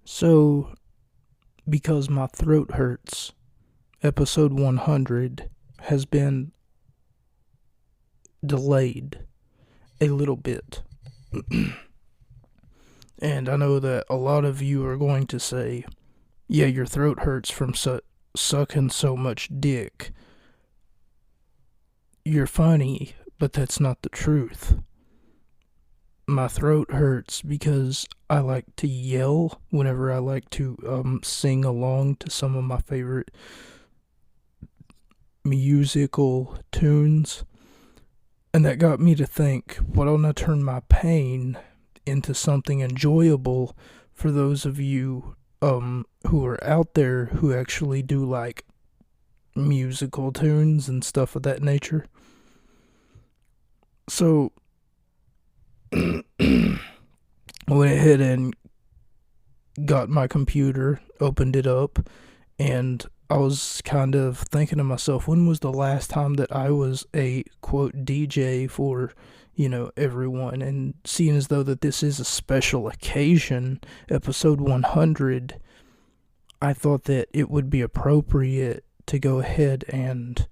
So, because my throat hurts, episode 100 has been delayed a little bit. And I know that a lot of you are going to say, yeah, your throat hurts from sucking so much dick. You're funny, but that's not the truth. My throat hurts because I like to yell whenever I like to sing along to some of my favorite musical tunes. And that got me to think, why don't I turn my pain into something enjoyable for those of you who are out there who actually do like musical tunes and stuff of that nature. So I went ahead and got my computer, opened it up, and I was kind of thinking to myself, when was the last time that I was a quote DJ for, everyone? And seeing as though that this is a special occasion, episode 100, I thought that it would be appropriate to go ahead and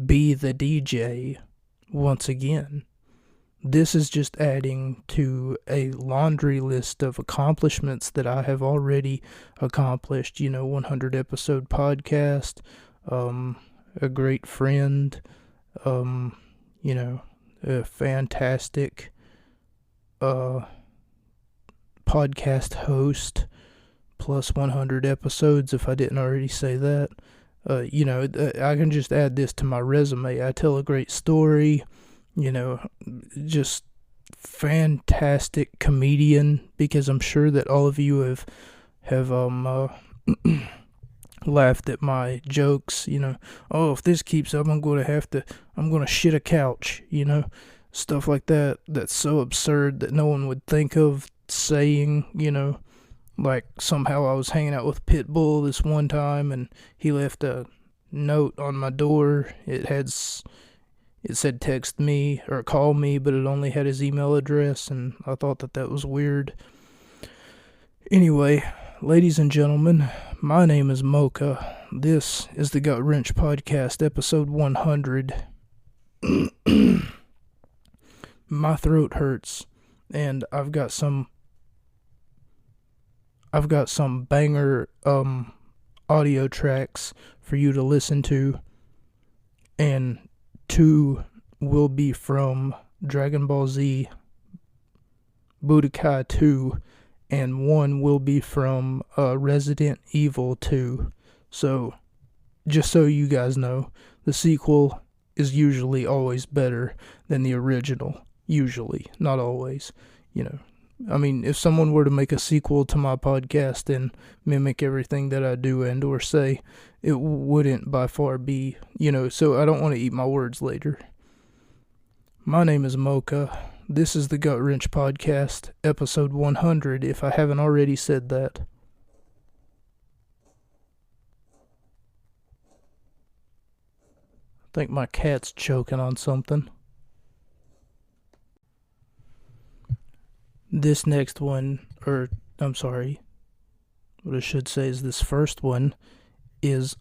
be the DJ once again. This is just adding to a laundry list of accomplishments that I have already accomplished. 100 episode podcast, a great friend, a fantastic podcast host, plus 100 episodes if I didn't already say that. I can just add this to my resume. I tell a great story. Just fantastic comedian, because I'm sure that all of you have laughed at my jokes, oh, if this keeps up, I'm going to shit a couch, stuff like that. That's so absurd that no one would think of saying, like somehow I was hanging out with Pitbull this one time and he left a note on my door. It said text me or call me, but it only had his email address, and I thought that was weird. Anyway, ladies and gentlemen, my name is Mocha. This is the Gut Wrench Podcast, episode 100. My throat hurts, and I've got some banger audio tracks for you to listen to, and 2 will be from Dragon Ball Z Budokai 2, and 1 will be from Resident Evil 2. So, just so you guys know, the sequel is usually always better than the original. Usually, not always. If someone were to make a sequel to my podcast and mimic everything that I do and or say, it wouldn't by far be, so I don't want to eat my words later. My name is Mocha. This is the Gut Wrench Podcast, episode 100, if I haven't already said that. I think my cat's choking on something. This next one, what I should say is this first one is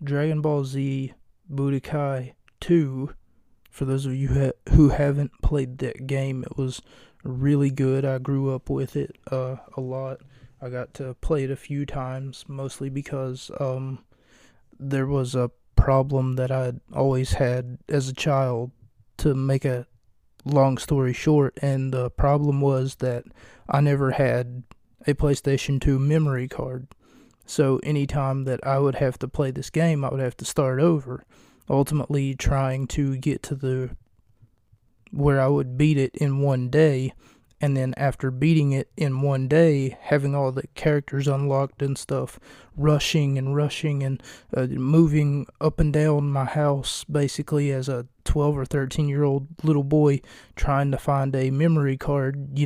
Dragon Ball Z Budokai 2. For those of you who haven't played that game, it was really good. I grew up with it a lot. I got to play it a few times, mostly because there was a problem that I'd always had as a child, to make a long story short, and the problem was that I never had a PlayStation 2 memory card. So anytime that I would have to play this game, I would have to start over, ultimately trying to get to where I would beat it in one day, and then after beating it in one day, having all the characters unlocked and stuff, rushing and moving up and down my house, basically as a 12 or 13-year-old little boy trying to find a memory card,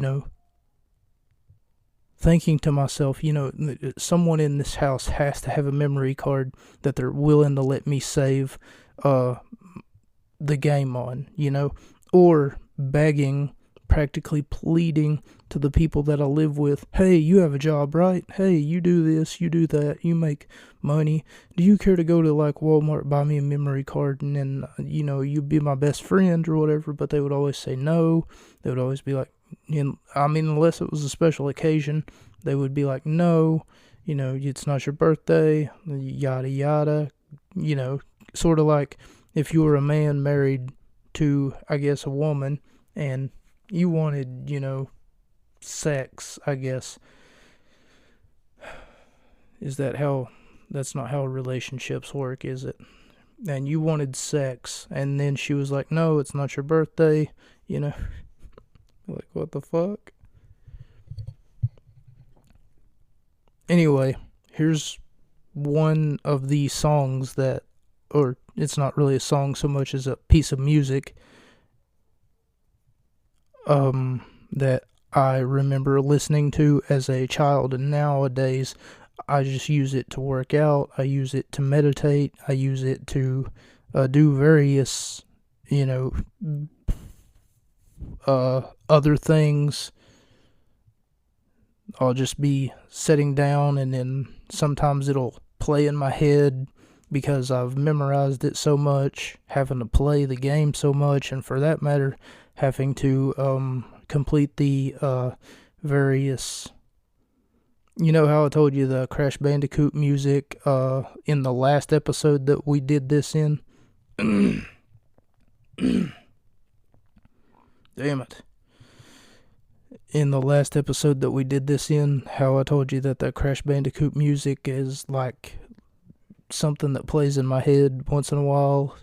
thinking to myself, someone in this house has to have a memory card that they're willing to let me save the game on, or begging practically pleading to the people that I live with, hey, you have a job, right? Hey, you do this, you do that, you make money. Do you care to go to like Walmart, buy me a memory card, and then, you be my best friend or whatever? But they would always say no. They would always be like, unless it was a special occasion, they would be like, no, it's not your birthday, yada, yada, sort of like if you were a man married to, I guess, a woman, and you wanted, sex, I guess. That's not how relationships work, is it? And you wanted sex, and then she was like, no, it's not your birthday, like, what the fuck? Anyway, here's one of the songs or it's not really a song so much as a piece of music, that I remember listening to as a child, and nowadays I just use it to work out, I use it to meditate, I use it to do various, other things. I'll just be sitting down, and then sometimes it'll play in my head because I've memorized it so much, having to play the game so much, and for that matter, having to complete the various... You know how I told you the Crash Bandicoot music in the last episode that we did this in? Damn it. In the last episode that we did this in, how I told you that the Crash Bandicoot music is like something that plays in my head once in a while.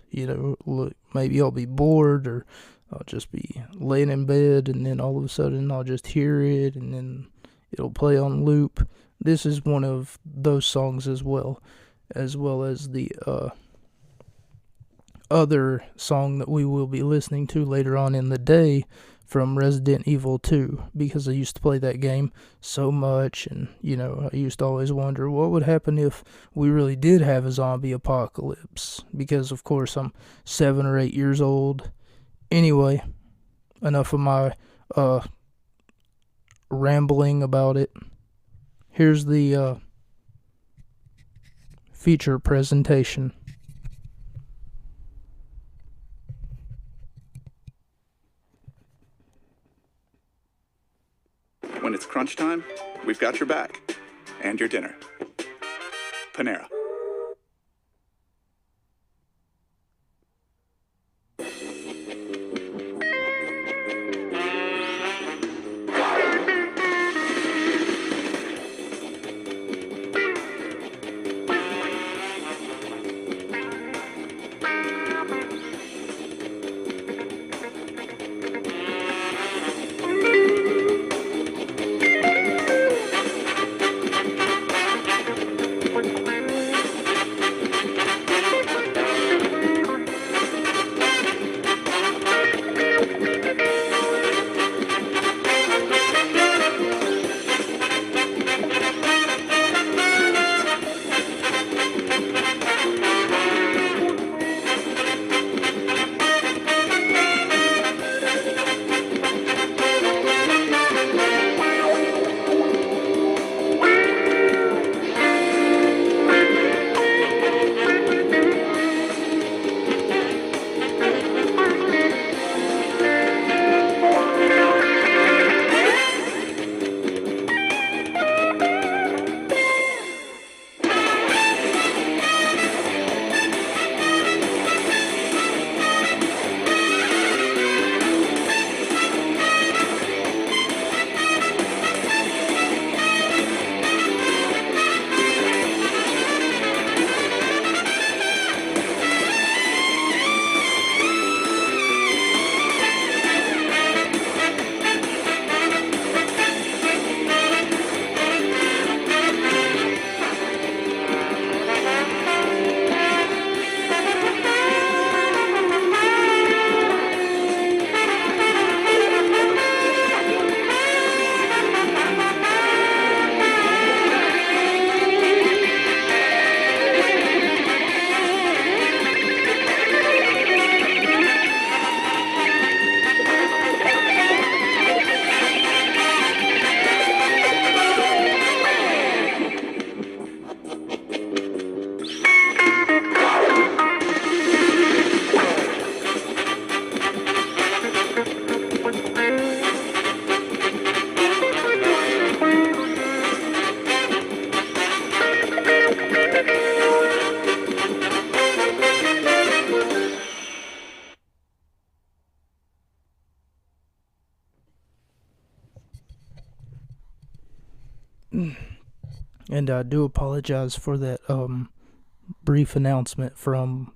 Maybe I'll be bored, or I'll just be laying in bed, and then all of a sudden I'll just hear it, and then it'll play on loop. This is one of those songs as well as the other song that we will be listening to later on in the day from Resident Evil 2, because I used to play that game so much, and, I used to always wonder what would happen if we really did have a zombie apocalypse, because, of course, I'm 7 or 8 years old. Anyway, enough of my rambling about it. Here's the feature presentation. When it's crunch time, we've got your back and your dinner. Panera. And I do apologize for that brief announcement from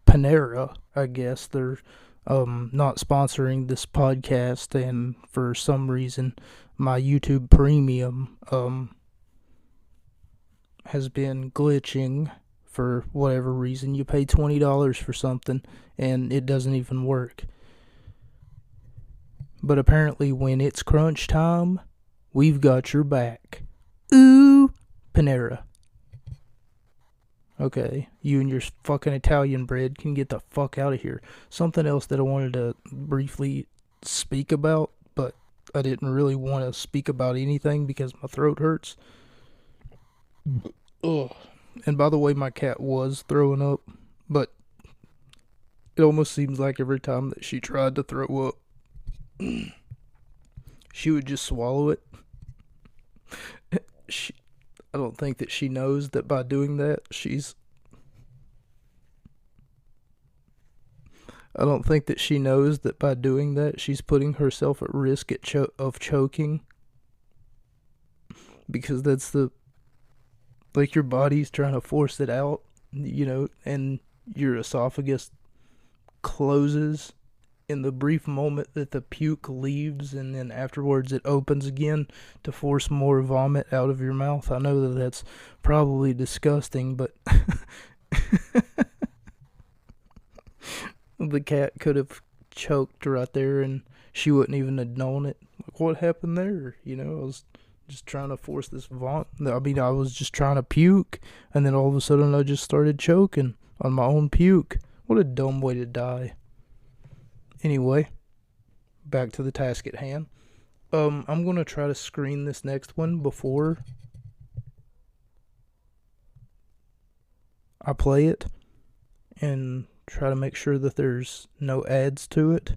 Panera. I guess they're not sponsoring this podcast, and for some reason my YouTube Premium has been glitching for whatever reason. You pay $20 for something and it doesn't even work. But apparently when it's crunch time, we've got your back. Ooh, Panera. Okay, you and your fucking Italian bread can get the fuck out of here. Something else that I wanted to briefly speak about, but I didn't really want to speak about anything because my throat hurts. Ugh. And by the way, my cat was throwing up, but it almost seems like every time that she tried to throw up, she would just swallow it. I don't think that she knows that by doing that, I don't think that she knows that by doing that, she's putting herself at risk of choking. Because that's like your body's trying to force it out, and your esophagus closes in the brief moment that the puke leaves, and then afterwards it opens again to force more vomit out of your mouth. I know that that's probably disgusting, but the cat could have choked right there and she wouldn't even have known it. Like, what happened there? I was just trying to force this vomit. I was just trying to puke, and then all of a sudden I just started choking on my own puke. What a dumb way to die. Anyway, back to the task at hand. I'm going to try to screen this next one before I play it and try to make sure that there's no ads to it.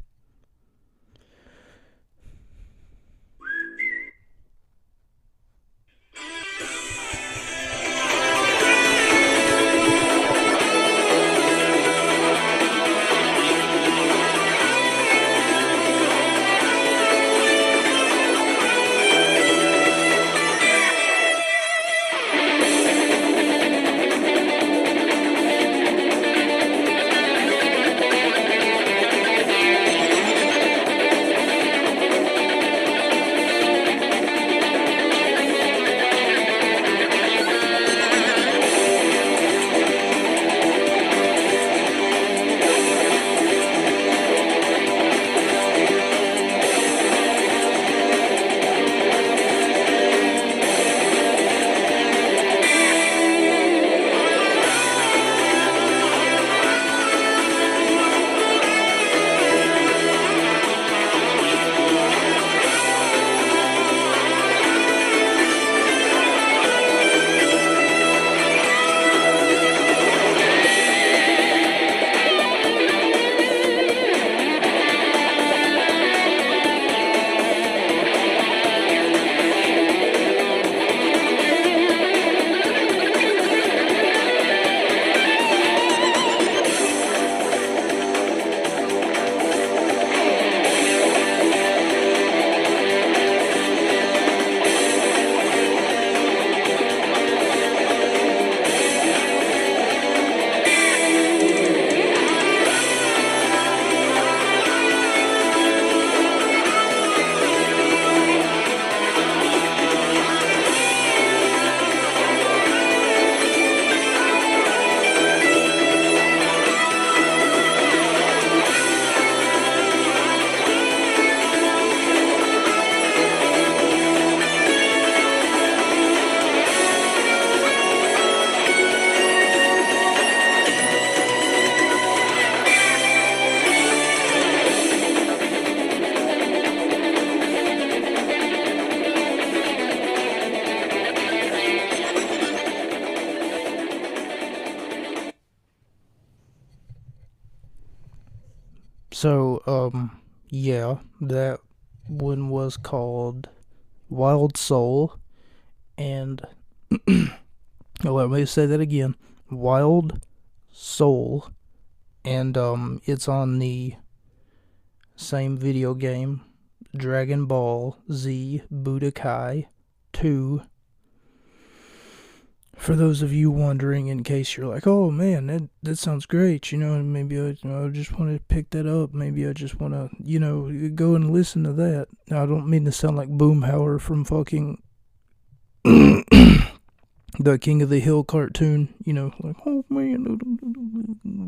So, yeah, that one was called Wild Soul, and let me say that again, Wild Soul, and it's on the same video game, Dragon Ball Z Budokai 2. For those of you wondering, in case you're like, oh man, that sounds great, and maybe I just want to pick that up. Maybe I just want to, go and listen to that. Now, I don't mean to sound like Boomhauer from fucking the King of the Hill cartoon, like, oh man,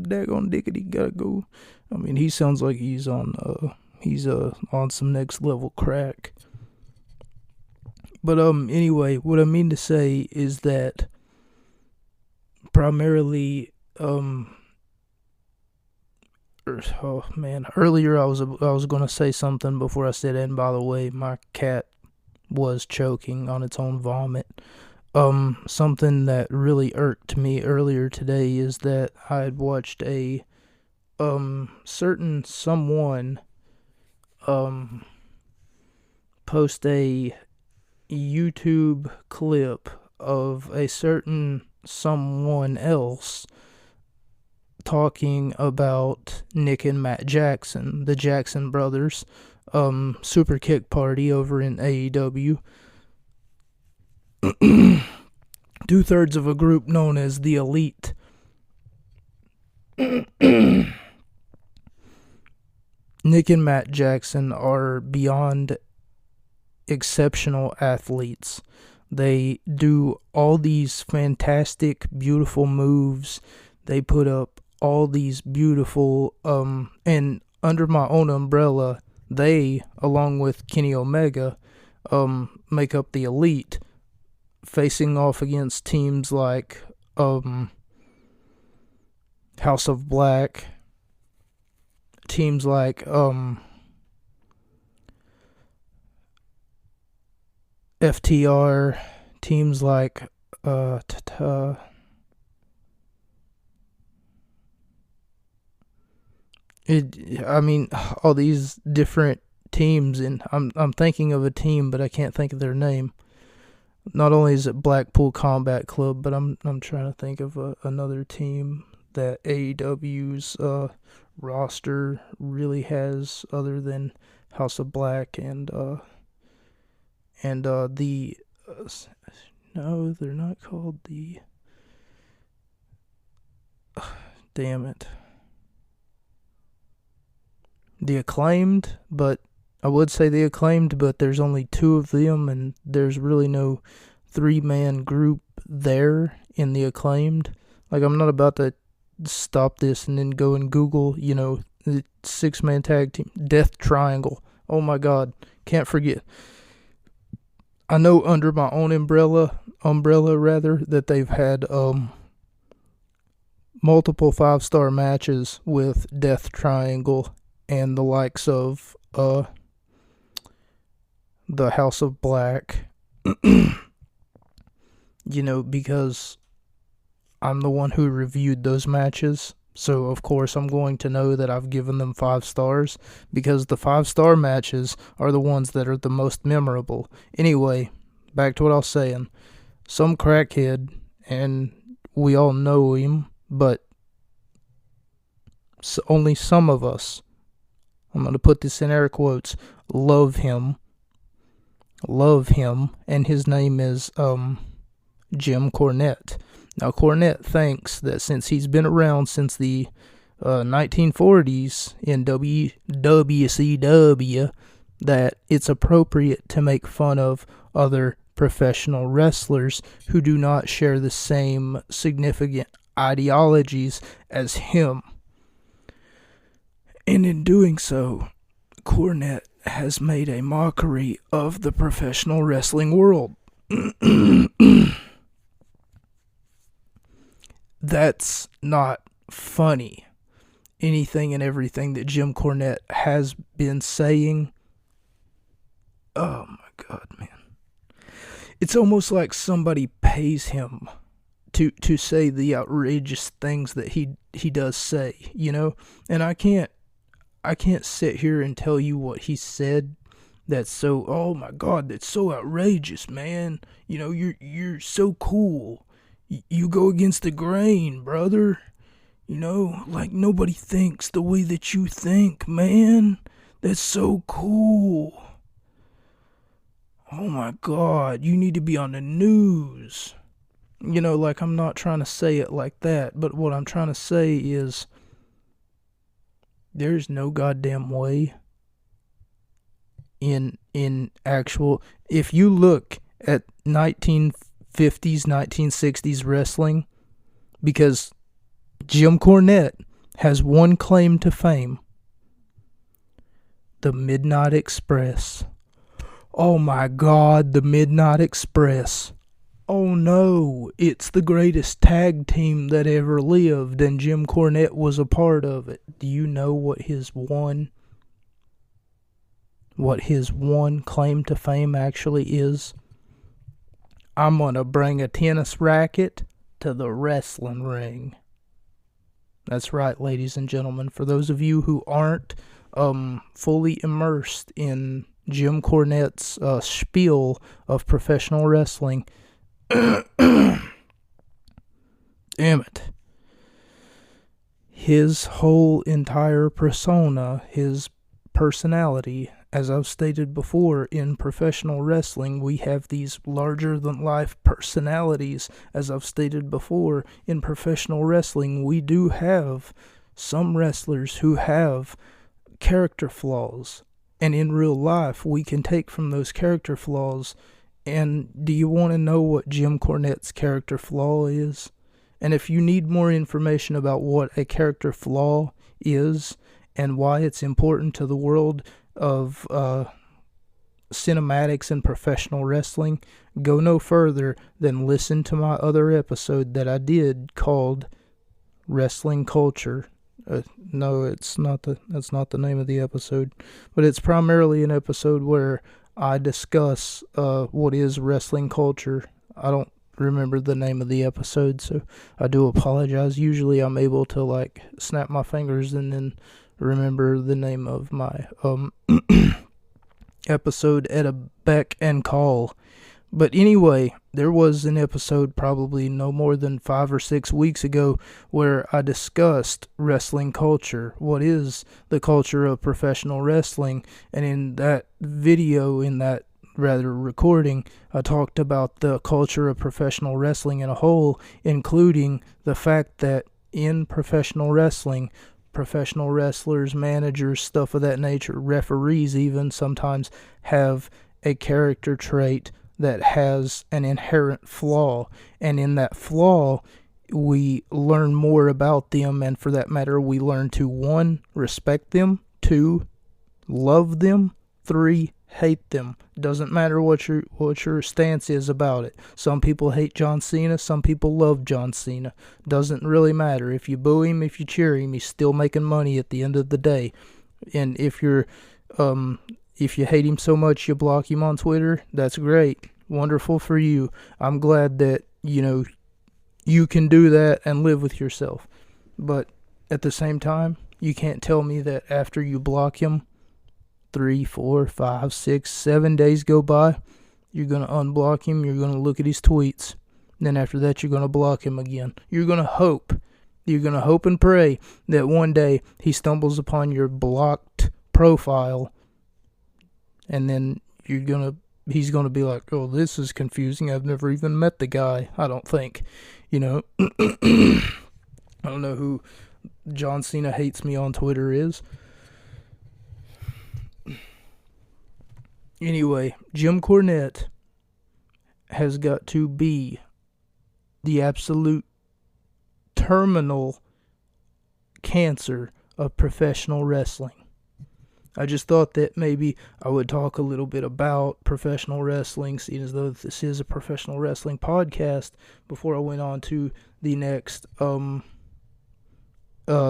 daggone dickety, gotta go. I mean, he sounds like he's on some next level crack. But anyway, what I mean to say is that primarily, earlier I was gonna say something before I said it, and by the way, my cat was choking on its own vomit. Something that really irked me earlier today is that I had watched a certain someone post a YouTube clip of a certain someone else talking about Nick and Matt Jackson, the Jackson brothers, super kick party over in AEW. 2/3 of a group known as the Elite. Nick and Matt Jackson are beyond exceptional athletes. They do all these fantastic, beautiful moves. They put up all these beautiful, and under my own umbrella, they, along with Kenny Omega, make up the Elite, facing off against teams like, House of Black, teams like, FTR, teams like all these different teams, and I'm thinking of a team, but I can't think of their name. Not only is it Blackpool Combat Club, but I'm trying to think of another team that AEW's roster really has, other than House of Black and the no, they're not called the damn it, the Acclaimed. But I would say the Acclaimed, but there's only 2 of them, and there's really no 3-man group there in the Acclaimed. Like, I'm not about to stop this and then go and Google, the 6-man tag team, Death Triangle. Oh my God, can't forget. I know under my own umbrella that they've had multiple 5-star matches with Death Triangle and the likes of the House of Black. Because I'm the one who reviewed those matches, so of course I'm going to know that I've given them 5 stars, because the 5-star matches are the ones that are the most memorable. Anyway, back to what I was saying. Some crackhead, and we all know him, but only some of us, I'm going to put this in air quotes, love him, and his name is Jim Cornette. Now, Cornette thinks that since he's been around since the 1940s in WCW, that it's appropriate to make fun of other professional wrestlers who do not share the same significant ideologies as him. And in doing so, Cornette has made a mockery of the professional wrestling world. That's not funny. Anything and everything that Jim Cornette has been saying, oh my God, man. It's almost like somebody pays him to say the outrageous things that he does say, And I can't sit here and tell you what he said that's so, oh my God, that's so outrageous, man. You're so cool. You go against the grain, brother. Like nobody thinks the way that you think, man. That's so cool. oh my God, you need to be on the news. You know, like, I'm not trying to say it like that, but what I'm trying to say is there's no goddamn way in actual, if you look at 1950s, 1960s wrestling, because Jim Cornette has one claim to fame: the Midnight Express. Oh my God, the Midnight Express. Oh no, it's the greatest tag team that ever lived, and Jim Cornette was a part of it. Do you know what his one claim to fame actually is? I'm gonna bring a tennis racket to the wrestling ring. That's right, ladies and gentlemen. For those of you who aren't fully immersed in Jim Cornette's spiel of professional wrestling, damn it. His whole entire persona, his personality, as I've stated before, in professional wrestling, we have these larger-than-life personalities. As I've stated before, in professional wrestling, we do have some wrestlers who have character flaws. And in real life, we can take from those character flaws. And do you want to know what Jim Cornette's character flaw is? And if you need more information about what a character flaw is and why it's important to the world of cinematics and professional wrestling, go no further than listen to my other episode that I did called Wrestling Culture. No, that's not the name of the episode, but it's primarily an episode where I discuss what is wrestling culture. I don't remember the name of the episode, so I do apologize. Usually I'm able to like snap my fingers and then remember the name of my episode at a beck and call. But anyway, there was an episode probably no more than 5 or 6 weeks ago where I discussed wrestling culture. What is the culture of professional wrestling? And in that video, in that recording, I talked about the culture of professional wrestling in a whole, including the fact that in professional wrestling, professional wrestlers, managers, stuff of that nature, referees even, sometimes have a character trait that has an inherent flaw. And in that flaw, we learn more about them, and for that matter, we learn to 1, respect them, 2, love them, 3, hate them. Doesn't matter what your stance is about it. Some people hate John Cena, some people love John Cena. Doesn't really matter. If you boo him, if you cheer him, he's still making money at the end of the day. And if you hate him so much you block him on Twitter, that's great. Wonderful for you. I'm glad that, you can do that and live with yourself. But at the same time, you can't tell me that after you block him, 3, 4, 5, 6, 7 days go by, you're going to unblock him, you're going to look at his tweets, and then after that you're going to block him again. You're going to hope and pray that one day he stumbles upon your blocked profile, and then he's going to be like, oh, this is confusing, I've never even met the guy. I don't think, I don't know who John Cena hates me on Twitter is. Anyway, Jim Cornette has got to be the absolute terminal cancer of professional wrestling. I just thought that maybe I would talk a little bit about professional wrestling, seeing as though this is a professional wrestling podcast, before I went on to the next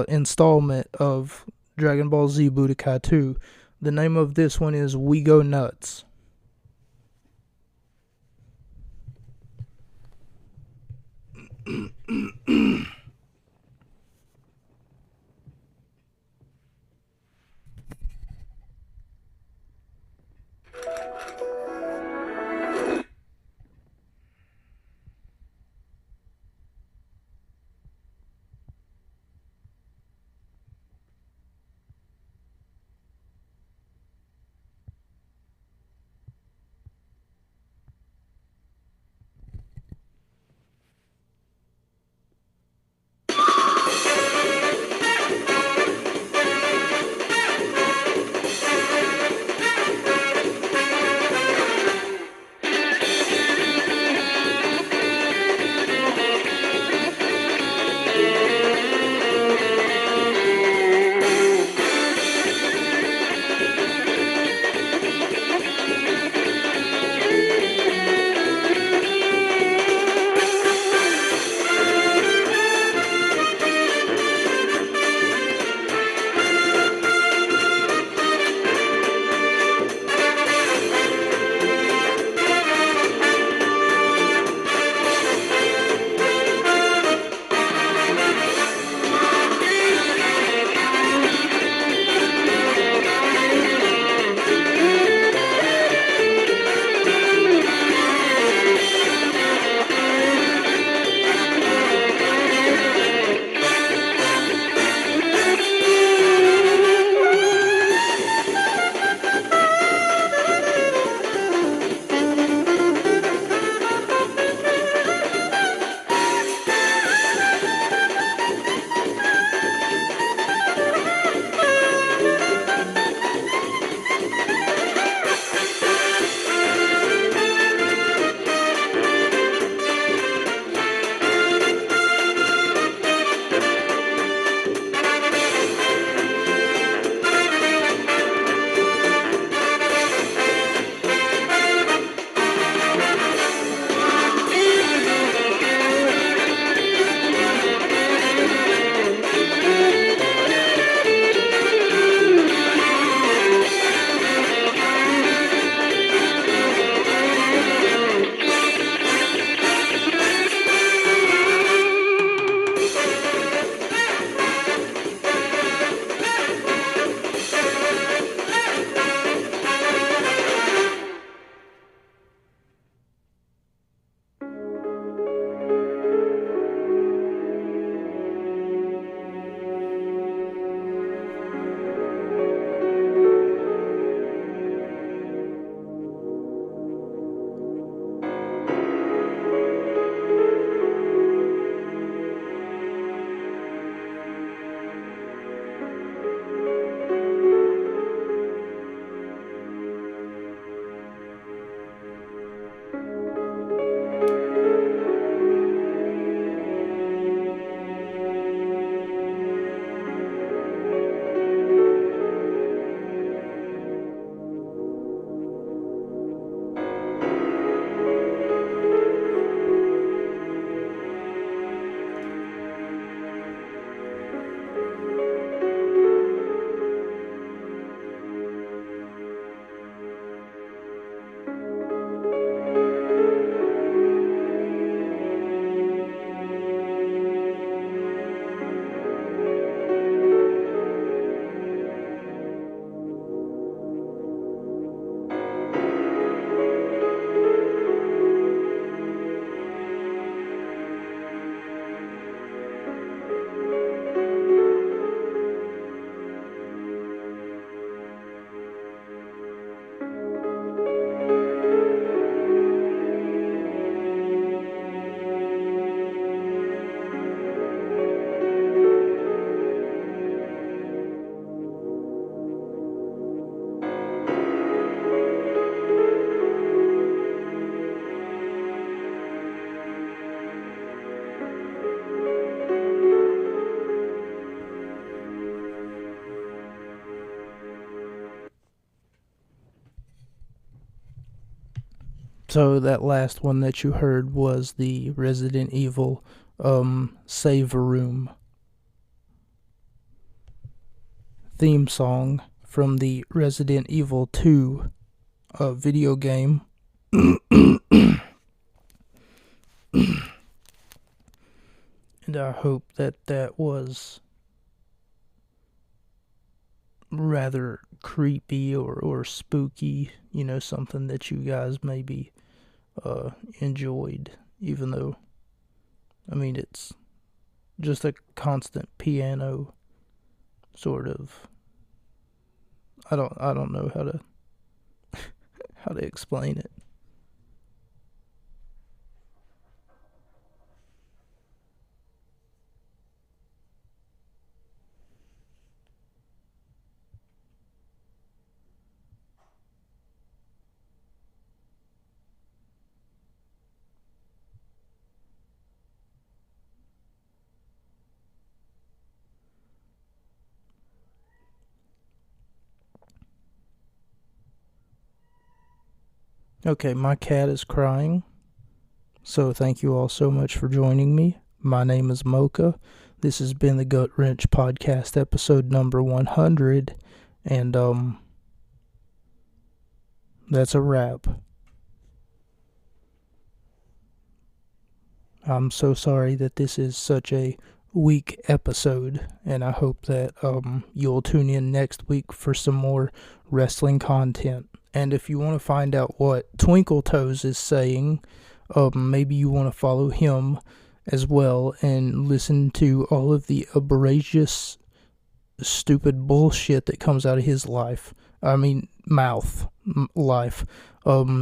installment of Dragon Ball Z Budokai 2. The name of this one is We Go Nuts. So that last one that you heard was the Resident Evil Save Room theme song from the Resident Evil 2 video game. And I hope that was rather creepy or spooky, something that you guys maybe enjoyed, even though, it's just a constant piano sort of. I don't know how to how to explain it. Okay, my cat is crying. So thank you all so much for joining me. My name is Mocha. This has been the Gut Wrench Podcast, episode number 100. And, that's a wrap. I'm so sorry that this is such a weak episode, and I hope that you'll tune in next week for some more wrestling content. And if you want to find out what Twinkle Toes is saying, maybe you want to follow him as well and listen to all of the outrageous, stupid bullshit that comes out of his life. Life.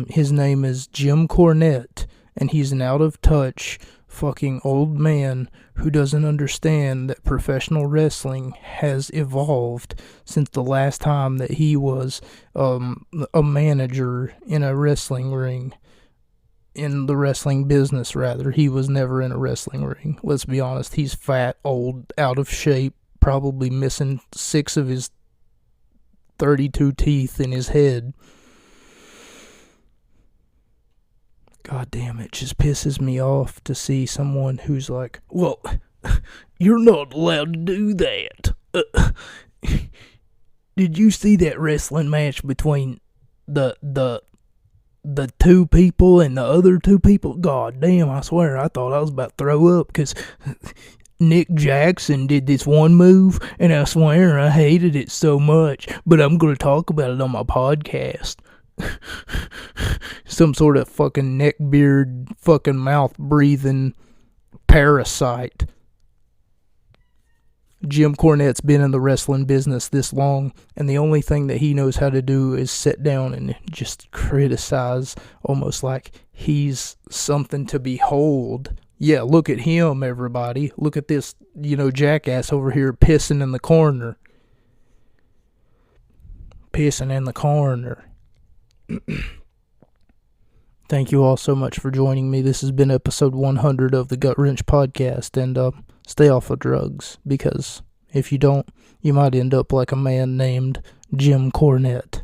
His name is Jim Cornette, and he's an out-of-touch fucking old man who doesn't understand that professional wrestling has evolved since the last time that he was a manager in a wrestling ring. In the wrestling business, rather. He was never in a wrestling ring. Let's be honest. He's fat, old, out of shape, probably missing 6 of his 32 teeth in his head. God damn, it just pisses me off to see someone who's like, well, you're not allowed to do that. Did you see that wrestling match between the 2 people and the other 2 people? God damn, I swear, I thought I was about to throw up because Nick Jackson did this one move, and I swear I hated it so much, but I'm going to talk about it on my podcast. Some sort of fucking neckbeard, fucking mouth-breathing parasite. Jim Cornette's been in the wrestling business this long, and the only thing that he knows how to do is sit down and just criticize, almost like he's something to behold. Yeah, look at him, everybody. Look at this, jackass over here pissing in the corner. Pissing in the corner. Thank you all so much for joining me. This has been episode 100 of the Gut Wrench Podcast, and stay off of drugs, because if you don't, you might end up like a man named Jim Cornette.